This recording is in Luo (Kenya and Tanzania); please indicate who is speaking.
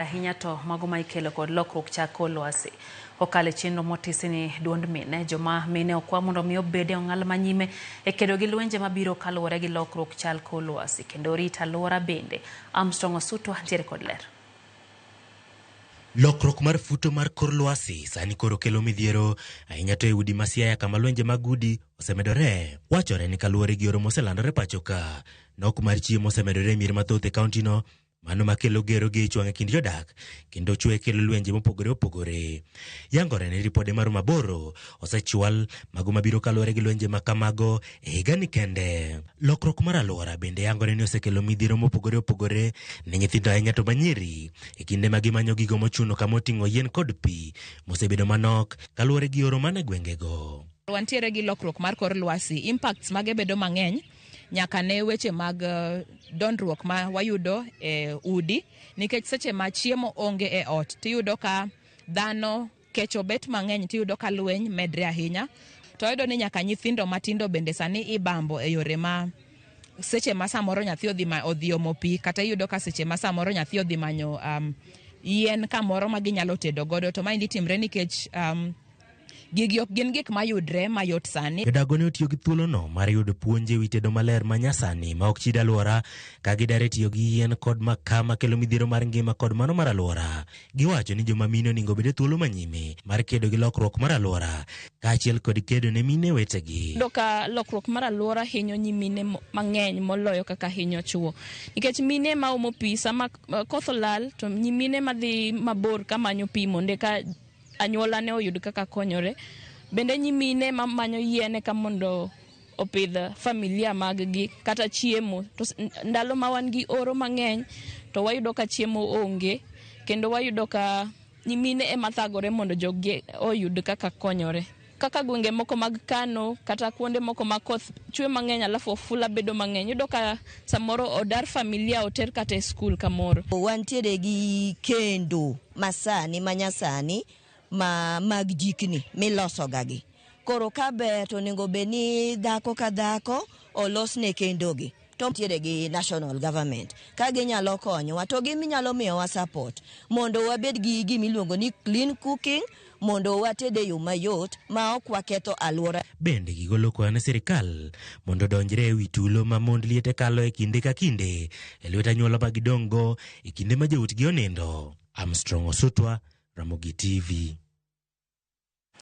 Speaker 1: ahinya to mago ma ikelo kod lokruok chak kor lwasi. Okale chenro motisi ni duond mine joma mine okwa mondo mi obede ong'al manyime e kedo gi lwenje mabiro kaluwore gi lokruok chal kor lwasi kendo rita alwora bende. Armstrong Osutwa ntiere kod ler.
Speaker 2: Lokruok mar futo mar kor lwasi sani koro kelo midhiero ahinya to e udi ma Siaya kama lwenje mag udi osemedore. Wachore ni kaluwore gi oro moselandore pacho ka, nok mar chiemo osemedore e mier mathoth e kaunti no, mano makelo gero gi chwang' e kind jodak kendo chwe kelo lwenje mopogore opogore. Yangore ni ripode mar maboro osechwal mago mabiro kaluwore gi lwenje ma kamago e higa ni kende. Lokruok mar alwora bende yangore ni osekelo midhiero mopogore opogore ne nyithindo ahinya to manyiri e kinde ma gimanyo gigo mochuno kama oting'o yien kod pi mosebedo manok kaluwore gi oro mane gwengego.
Speaker 3: Wantiere gi lokruok mar kor lwasi, impacts mage bedo mang'eny nyaka ne weche mag dondruok ma wayudo e udi, nikech seche ma chiemo onge e ot tiyudo ka dhano kecho bet mang'eny, tiyudo ka lweny medre ahinya. To yudo ni nyaka nyithindo matindo bende sani ibambo e yore ma seche ma samoro nyathi odhi omo pi, kata iyudo ka seche ma samoro nyathi odhi manyo yien kamoro ma ginyalo tedo godo, to maendi timre nikech gigi ok gin gik mayudre mayot sani.
Speaker 2: Jodago ne otiyo gi thuolono mar yudo puonje wi tedo maler ma nyasani ma ok chid alwora ka gidare tiyo gi yien kod makaa makelo midhiero mar ngima kod mano mar alwora. Giwacho ni joma mine onego bed e thuolo manyime mar kedo gi lokruok mar alwora kaachiel kod kedo ne mine wetegi.
Speaker 4: Doka lokruok mar alwora hinyo nyimine mang'eny moloyo kaka hinyo chuo, nikech mine ma omo pi sama koth olal to nyimine madhi mabor kamanyo pi monde ka anyuola ne oyud kaka konyore. Bende nyimine mamanyo yien ka mondo opidh familia mag-gi kata chiemo. To ndalo ma wan gi oro mang'eny to wayudo ka chiemo onge kendo wayudo ka nyimine ema thagore mondo jogi oyud kaka konyore. Kaka gwenge moko mag Kano kata kuonde moko ma koth chwe mang'eny alafu ofula bedo mang'eny, yudo ka samoro odar familia oter kata e skul kamoro.
Speaker 5: Wantiere gi kendo masani manyasani mag jikni miloso gagi. Koro ka ber to onego bed ni dhako ka dhako olosne kendogi. To tiere gi national government ka ginyalo konyowa to giminyalo miyowa support mondo wabed gi gimiluongo ni clean cooking mondo watede yo mayot ma ok waketho alwora.
Speaker 2: Bende gigolo kwayo ne sirikal mondo donjre e wi tulo ma mond liete kalo e kinde ka kinde e lwet anyuola ma gidonggo e kinde ma joutgi onindo. Armstrong Osutwa, Ramogi TV.